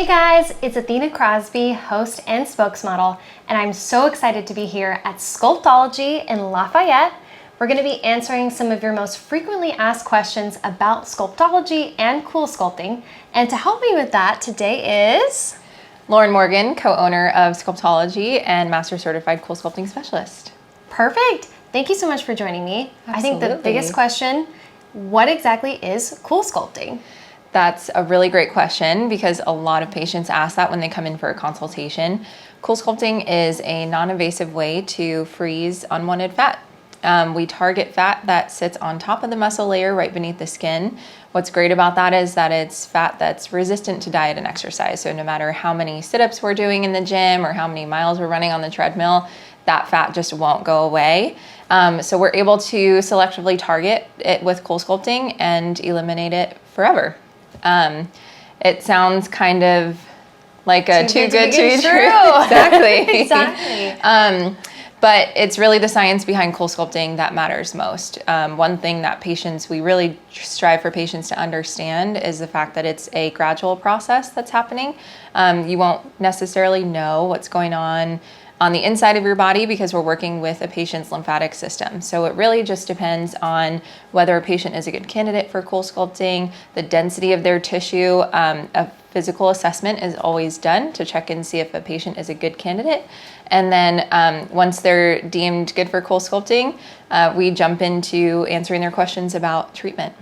Hey guys, it's Athena Crosby, host and spokesmodel, and I'm so excited to be here at Sculptology in Lafayette. We're going to be answering some of your most frequently asked questions about Sculptology and CoolSculpting, and to help me with that today is... Lauren Morgan, co-owner of Sculptology and Master Certified CoolSculpting Specialist. Perfect! Thank you so much for joining me. Absolutely. I think the biggest question, what exactly is CoolSculpting? That's a really great question because a lot of patients ask that when they come in for a consultation. CoolSculpting is a non-invasive way to freeze unwanted fat. We target fat that sits on top of the muscle layer right beneath the skin. What's great about that is that it's fat that's resistant to diet and exercise. So no matter how many sit-ups we're doing in the gym or how many miles we're running on the treadmill, that fat just won't go away. So we're able to selectively target it with CoolSculpting and eliminate it forever. It sounds kind of like a too good to be true. Exactly. Exactly. But it's really the science behind CoolSculpting that matters most. One thing that we really strive for patients to understand is the fact that it's a gradual process that's happening. You won't necessarily know what's going on the inside of your body because we're working with a patient's lymphatic system. So it really just depends on whether a patient is a good candidate for CoolSculpting, the density of their tissue. A physical assessment is always done to check and see if a patient is a good candidate. And then once they're deemed good for CoolSculpting, we jump into answering their questions about treatment.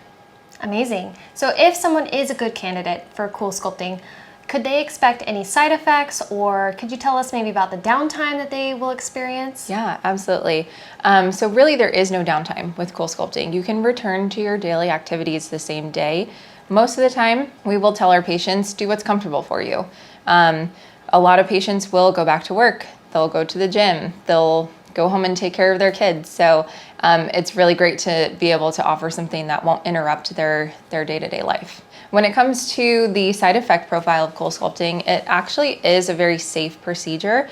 Amazing. So if someone is a good candidate for CoolSculpting, could they expect any side effects, or could you tell us maybe about the downtime that they will experience? Yeah, absolutely. So really there is no downtime with CoolSculpting. You can return to your daily activities the same day. Most of the time, we will tell our patients, do what's comfortable for you. A lot of patients will go back to work. They'll go to the gym. They'll go home and take care of their kids. So it's really great to be able to offer something that won't interrupt their day-to-day life. When it comes to the side effect profile of CoolSculpting, it actually is a very safe procedure.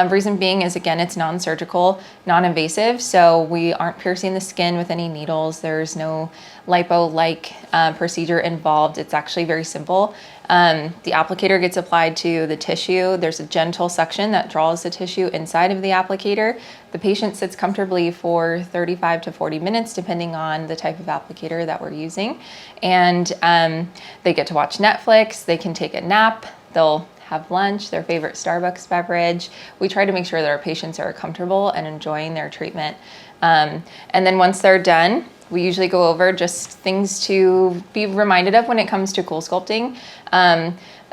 Reason being is, again, it's non-surgical, non-invasive, so we aren't piercing the skin with any needles. There's no lipo-like procedure involved. It's actually very simple. The applicator gets applied to the tissue. There's a gentle suction that draws the tissue inside of the applicator. The patient sits comfortably for 35 to 40 minutes, depending on the type of applicator that we're using. And they get to watch Netflix, they can take a nap, they'll have lunch, their favorite Starbucks beverage. We try to make sure that our patients are comfortable and enjoying their treatment. And then once they're done, we usually go over just things to be reminded of when it comes to CoolSculpting.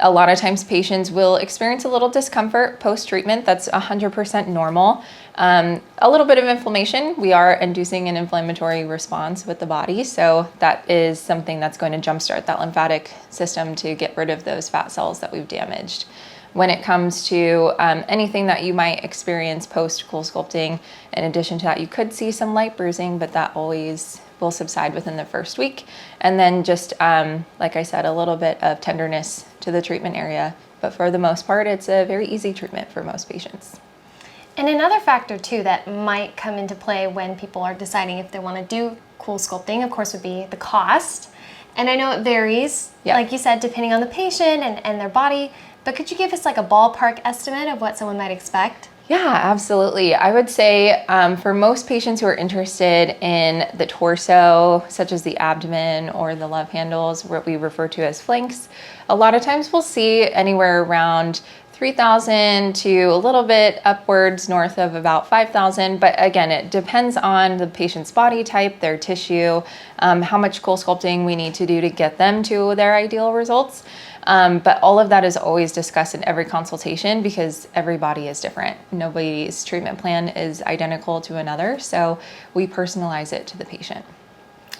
A lot of times patients will experience a little discomfort post-treatment. That's 100% normal. A little bit of inflammation. We are inducing an inflammatory response with the body, so that is something that's going to jumpstart that lymphatic system to get rid of those fat cells that we've damaged. When it comes to anything that you might experience post-CoolSculpting, in addition to that, you could see some light bruising, but that always will subside within the first week. And then just, like I said, a little bit of tenderness to the treatment area. But for the most part, it's a very easy treatment for most patients. And another factor too that might come into play when people are deciding if they want to do CoolSculpting, of course, would be the cost. And I know it varies, like you said, depending on the patient and their body. But could you give us like a ballpark estimate of what someone might expect? Yeah, absolutely. I would say for most patients who are interested in the torso, such as the abdomen or the love handles, what we refer to as flanks, a lot of times we'll see anywhere around $3,000 to a little bit upwards north of about $5,000. But again, it depends on the patient's body type, their tissue, how much CoolSculpting we need to do to get them to their ideal results. But all of that is always discussed in every consultation because every body is different. Nobody's treatment plan is identical to another, so we personalize it to the patient.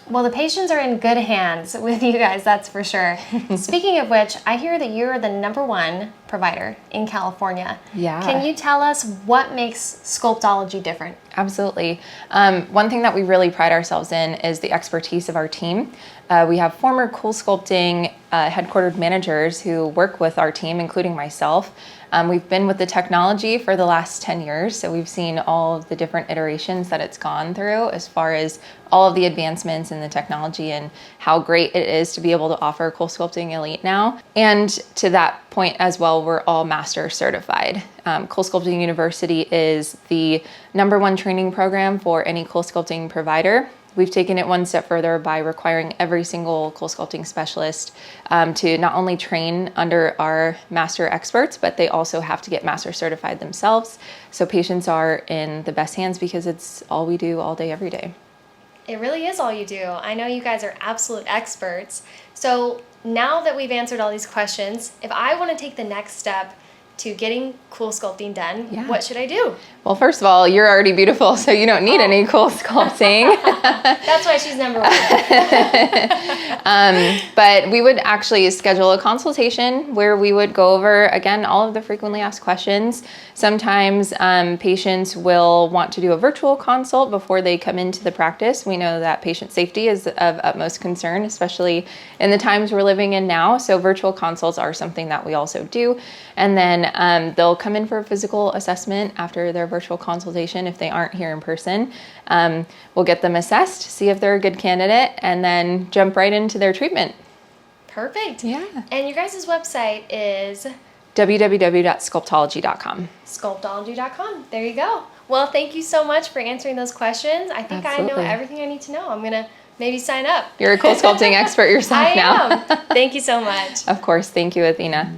Well, the patients are in good hands with you guys, that's for sure. Speaking of which, I hear that you're the #1 provider in California. Yeah. Can you tell us what makes Sculptology different? Absolutely. One thing that we really pride ourselves in is the expertise of our team. We have former CoolSculpting headquartered managers who work with our team, including myself. We've been with the technology for the last 10 years, so we've seen all of the different iterations that it's gone through as far as all of the advancements in the technology and how great it is to be able to offer CoolSculpting Elite now. And to that point as well, we're all master certified. CoolSculpting University is the #1 training program for any CoolSculpting provider. We've taken it one step further by requiring every single CoolSculpting specialist to not only train under our master experts, but they also have to get master certified themselves. So patients are in the best hands because it's all we do all day, every day. It really is all you do. I know you guys are absolute experts. So now that we've answered all these questions, if I want to take the next step to getting CoolSculpting done, what should I do? Well, first of all, you're already beautiful, so you don't need any CoolSculpting. That's why she's #1. But we would actually schedule a consultation where we would go over, again, all of the frequently asked questions. Sometimes patients will want to do a virtual consult before they come into the practice. We know that patient safety is of utmost concern, especially in the times we're living in now. So virtual consults are something that we also do. And then they'll come in for a physical assessment after their virtual consultation if they aren't here in person. We'll get them assessed, see if they're a good candidate, and then jump right into their treatment. Perfect. Yeah. And your guys' website is? www.sculptology.com. Sculptology.com. There you go. Well, thank you so much for answering those questions. I think Absolutely. I know everything I need to know. I'm going to maybe sign up. You're a CoolSculpting expert yourself now. I am. Thank you so much. Of course. Thank you, Athena.